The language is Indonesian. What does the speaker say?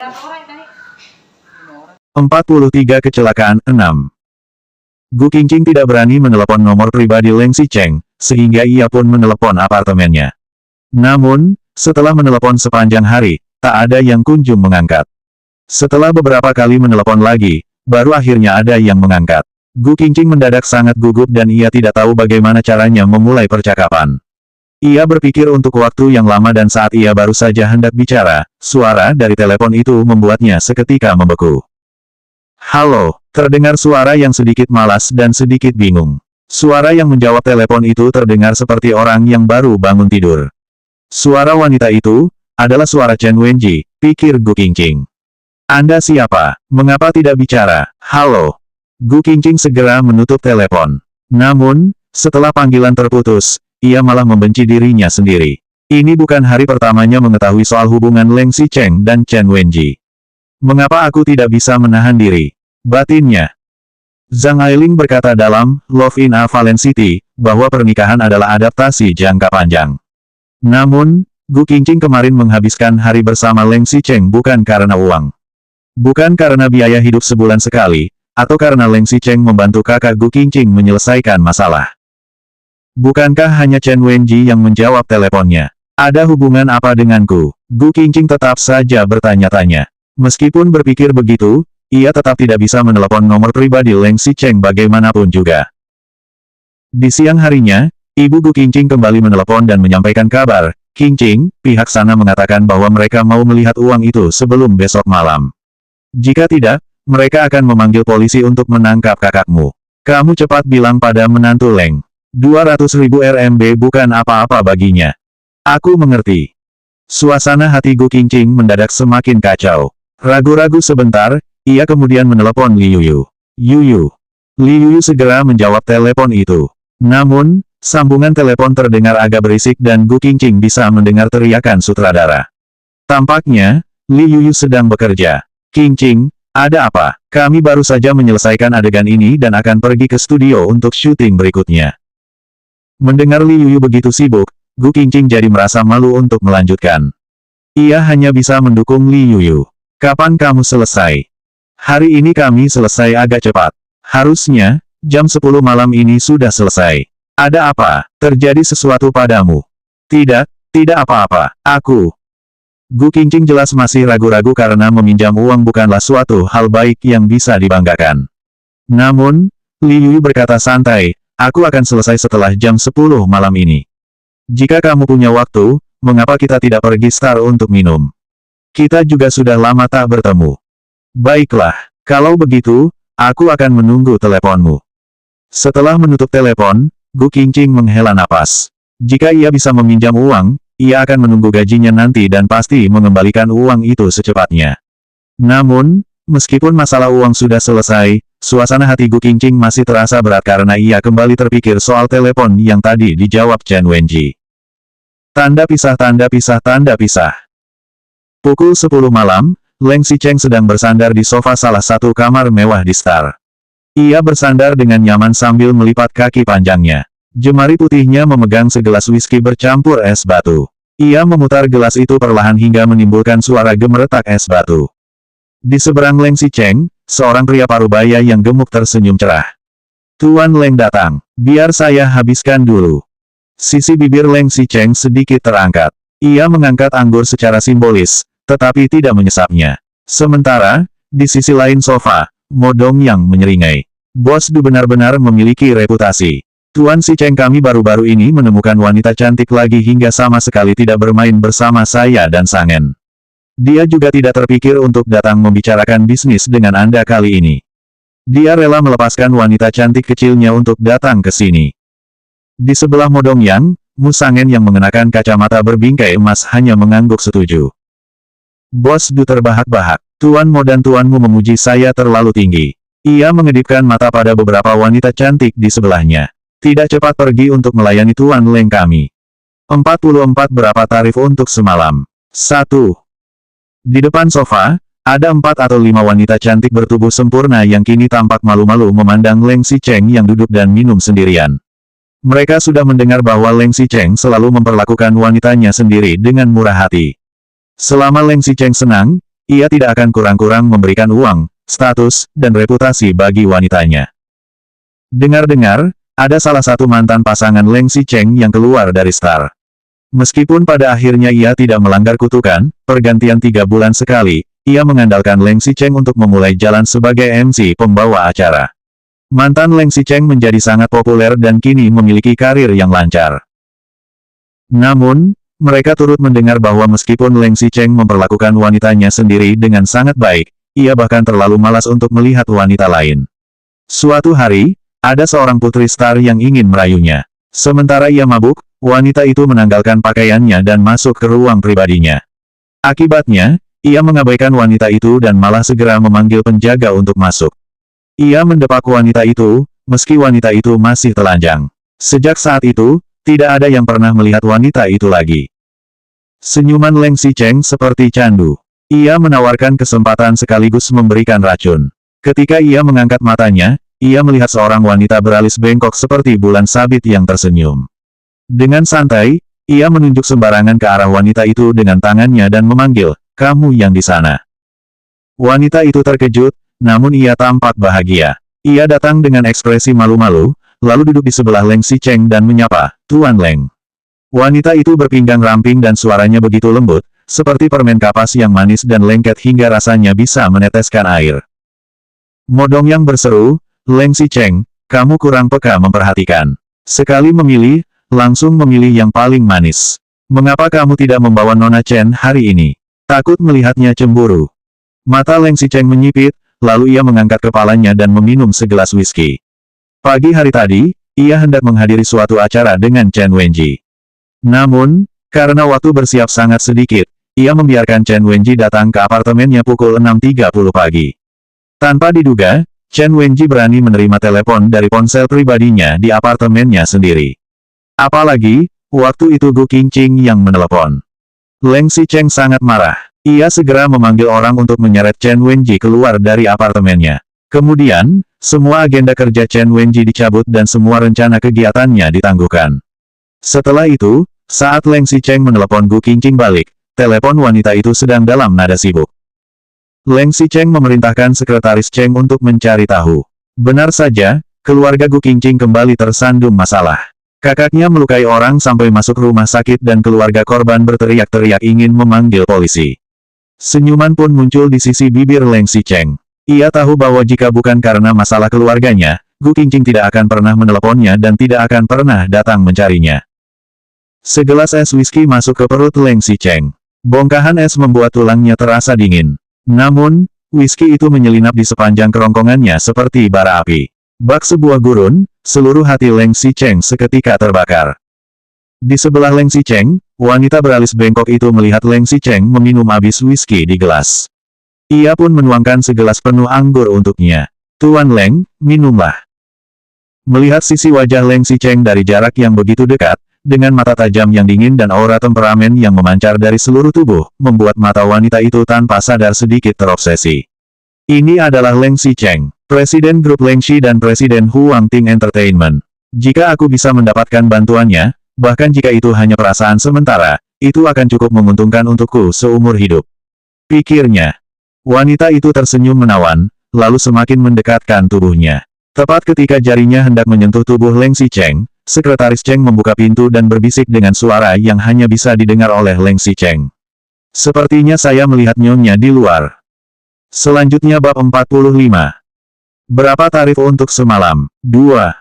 43 Kecelakaan 6. Gu Qingqing tidak berani menelepon nomor pribadi Leng Xicheng, sehingga ia pun menelepon apartemennya. Namun, setelah menelepon sepanjang hari, tak ada yang kunjung mengangkat. Setelah beberapa kali menelepon lagi, baru akhirnya ada yang mengangkat. Gu Qingqing mendadak sangat gugup dan ia tidak tahu bagaimana caranya memulai percakapan. Ia berpikir untuk waktu yang lama dan saat ia baru saja hendak bicara, suara dari telepon itu membuatnya seketika membeku. Halo, terdengar suara yang sedikit malas dan sedikit bingung. Suara yang menjawab telepon itu terdengar seperti orang yang baru bangun tidur. Suara wanita itu adalah suara Chen Wenji, pikir Gu Qingqing. Anda siapa? Mengapa tidak bicara? Halo. Gu Qingqing segera menutup telepon. Namun, setelah panggilan terputus, ia malah membenci dirinya sendiri. Ini bukan hari pertamanya mengetahui soal hubungan Leng Xicheng dan Chen Wenji. Mengapa aku tidak bisa menahan diri? Batinnya. Zhang Ailing berkata dalam Love in a Fallen City, bahwa pernikahan adalah adaptasi jangka panjang. Namun, Gu Qingqing kemarin menghabiskan hari bersama Leng Xicheng bukan karena uang. Bukan karena biaya hidup sebulan sekali, atau karena Leng Xicheng membantu kakak Gu Qingqing menyelesaikan masalah. Bukankah hanya Chen Wenji yang menjawab teleponnya? Ada hubungan apa denganku? Gu Qingqing tetap saja bertanya-tanya. Meskipun berpikir begitu, ia tetap tidak bisa menelepon nomor pribadi Leng Xicheng bagaimanapun juga. Di siang harinya, Ibu Gu Qingqing kembali menelepon dan menyampaikan kabar. Qingqing, pihak sana mengatakan bahwa mereka mau melihat uang itu sebelum besok malam. Jika tidak, mereka akan memanggil polisi untuk menangkap kakakmu. Kamu cepat bilang pada menantu Leng. 200.000 RMB bukan apa-apa baginya. Aku mengerti. Suasana hati Gu Qingqing mendadak semakin kacau. Ragu-ragu sebentar, ia kemudian menelepon Li Yuyu. Yuyu. Li Yuyu segera menjawab telepon itu. Namun, sambungan telepon terdengar agak berisik dan Gu Qingqing bisa mendengar teriakan sutradara. Tampaknya, Li Yuyu sedang bekerja. Qingqing, ada apa? Kami baru saja menyelesaikan adegan ini dan akan pergi ke studio untuk syuting berikutnya. Mendengar Li Yuyu begitu sibuk, Gu Qingqing jadi merasa malu untuk melanjutkan. Ia hanya bisa mendukung Li Yuyu. Kapan kamu selesai? Hari ini kami selesai agak cepat. Harusnya, jam 10 malam ini sudah selesai. Ada apa? Terjadi sesuatu padamu? Tidak, tidak apa-apa. Aku. Gu Qingqing jelas masih ragu-ragu karena meminjam uang bukanlah suatu hal baik yang bisa dibanggakan. Namun, Li Yuyu berkata santai, aku akan selesai setelah jam 10 malam ini. Jika kamu punya waktu, mengapa kita tidak pergi Star untuk minum? Kita juga sudah lama tak bertemu. Baiklah, kalau begitu, aku akan menunggu teleponmu. Setelah menutup telepon, Gu Qingqing menghela napas. Jika ia bisa meminjam uang, ia akan menunggu gajinya nanti dan pasti mengembalikan uang itu secepatnya. Namun, meskipun masalah uang sudah selesai, suasana hati Gu Qingqing masih terasa berat karena ia kembali terpikir soal telepon yang tadi dijawab Chen Wenji. Tanda pisah, tanda pisah, tanda pisah. Pukul 10 malam, Leng Xicheng sedang bersandar di sofa salah satu kamar mewah di Star. Ia bersandar dengan nyaman sambil melipat kaki panjangnya. Jemari putihnya memegang segelas whisky bercampur es batu. Ia memutar gelas itu perlahan hingga menimbulkan suara gemeretak es batu. Di seberang Leng Xicheng, seorang pria parubaya yang gemuk tersenyum cerah. Tuan Leng datang. Biar saya habiskan dulu. Sisi bibir Leng Xicheng sedikit terangkat. Ia mengangkat anggur secara simbolis, tetapi tidak menyesapnya. Sementara, di sisi lain sofa, Mo Dongyang menyeringai. Bos Du benar-benar memiliki reputasi. Tuan Xicheng, kami baru-baru ini menemukan wanita cantik lagi hingga sama sekali tidak bermain bersama saya dan Sangen. Dia juga tidak terpikir untuk datang membicarakan bisnis dengan Anda kali ini. Dia rela melepaskan wanita cantik kecilnya untuk datang ke sini. Di sebelah Mo Dongyang, Mu Sangen yang mengenakan kacamata berbingkai emas hanya mengangguk setuju. Bos Du terbahak-bahak. Tuan Mo dan Tuanmu memuji saya terlalu tinggi. Ia mengedipkan mata pada beberapa wanita cantik di sebelahnya. Tidak cepat pergi untuk melayani Tuan Leng kami. 44 berapa tarif untuk semalam? 1. Di depan sofa, ada 4 atau 5 wanita cantik bertubuh sempurna yang kini tampak malu-malu memandang Leng Xicheng yang duduk dan minum sendirian. Mereka sudah mendengar bahwa Leng Xicheng selalu memperlakukan wanitanya sendiri dengan murah hati. Selama Leng Xicheng senang, ia tidak akan kurang-kurang memberikan uang, status, dan reputasi bagi wanitanya. Dengar-dengar, ada salah satu mantan pasangan Leng Xicheng yang keluar dari Star. Meskipun pada akhirnya ia tidak melanggar kutukan, pergantian 3 bulan sekali, ia mengandalkan Leng Xicheng untuk memulai jalan sebagai MC pembawa acara. Mantan Leng Xicheng menjadi sangat populer dan kini memiliki karir yang lancar. Namun, mereka turut mendengar bahwa meskipun Leng Xicheng memperlakukan wanitanya sendiri dengan sangat baik, ia bahkan terlalu malas untuk melihat wanita lain. Suatu hari, ada seorang putri Star yang ingin merayunya. Sementara ia mabuk, wanita itu menanggalkan pakaiannya dan masuk ke ruang pribadinya. Akibatnya, ia mengabaikan wanita itu dan malah segera memanggil penjaga untuk masuk. Ia mendepak wanita itu, meski wanita itu masih telanjang. Sejak saat itu, tidak ada yang pernah melihat wanita itu lagi. Senyuman Leng Xicheng seperti candu. Ia menawarkan kesempatan sekaligus memberikan racun. Ketika ia mengangkat matanya, ia melihat seorang wanita beralis bengkok seperti bulan sabit yang tersenyum. Dengan santai, ia menunjuk sembarangan ke arah wanita itu dengan tangannya dan memanggil, "Kamu yang di sana." Wanita itu terkejut, namun ia tampak bahagia. Ia datang dengan ekspresi malu-malu, lalu duduk di sebelah Leng Xicheng dan menyapa, "Tuan Leng." Wanita itu berpinggang ramping dan suaranya begitu lembut, seperti permen kapas yang manis dan lengket hingga rasanya bisa meneteskan air. Modong yang berseru, "Leng Xicheng, kamu kurang peka memperhatikan. Sekali memilih, langsung memilih yang paling manis. Mengapa kamu tidak membawa Nona Chen hari ini? Takut melihatnya cemburu." Mata Leng Xicheng menyipit, lalu ia mengangkat kepalanya dan meminum segelas whisky. Pagi hari tadi, ia hendak menghadiri suatu acara dengan Chen Wenji. Namun, karena waktu bersiap sangat sedikit, ia membiarkan Chen Wenji datang ke apartemennya pukul 6.30 pagi. Tanpa diduga, Chen Wenji berani menerima telepon dari ponsel pribadinya di apartemennya sendiri. Apalagi, waktu itu Gu Qingqing yang menelepon. Leng Xicheng sangat marah. Ia segera memanggil orang untuk menyeret Chen Wenji keluar dari apartemennya. Kemudian, semua agenda kerja Chen Wenji dicabut dan semua rencana kegiatannya ditangguhkan. Setelah itu, saat Leng Xicheng menelepon Gu Qingqing balik, telepon wanita itu sedang dalam nada sibuk. Leng Xicheng memerintahkan sekretaris Cheng untuk mencari tahu. Benar saja, keluarga Gu Qingqing kembali tersandung masalah. Kakaknya melukai orang sampai masuk rumah sakit dan keluarga korban berteriak-teriak ingin memanggil polisi. Senyuman pun muncul di sisi bibir Leng Xicheng. Ia tahu bahwa jika bukan karena masalah keluarganya, Gu Qingqing tidak akan pernah meneleponnya dan tidak akan pernah datang mencarinya. Segelas es whisky masuk ke perut Leng Xicheng. Bongkahan es membuat tulangnya terasa dingin. Namun, whisky itu menyelinap di sepanjang kerongkongannya seperti bara api. Bak sebuah gurun, seluruh hati Leng Xicheng seketika terbakar. Di sebelah Leng Xicheng, wanita beralis bengkok itu melihat Leng Xicheng meminum habis whisky di gelas. Ia pun menuangkan segelas penuh anggur untuknya. "Tuan Leng, minumlah." Melihat sisi wajah Leng Xicheng dari jarak yang begitu dekat, dengan mata tajam yang dingin dan aura temperamen yang memancar dari seluruh tubuh, membuat mata wanita itu tanpa sadar sedikit terobsesi. Ini adalah Leng Xicheng, Presiden Grup Lengxi dan Presiden Huang Ting Entertainment. Jika aku bisa mendapatkan bantuannya, bahkan jika itu hanya perasaan sementara, itu akan cukup menguntungkan untukku seumur hidup. Pikirnya. Wanita itu tersenyum menawan, lalu semakin mendekatkan tubuhnya. Tepat ketika jarinya hendak menyentuh tubuh Leng Xicheng, sekretaris Cheng membuka pintu dan berbisik dengan suara yang hanya bisa didengar oleh Leng Xicheng. "Sepertinya saya melihat nyonya di luar." Selanjutnya bab 45. Berapa tarif untuk semalam? 2.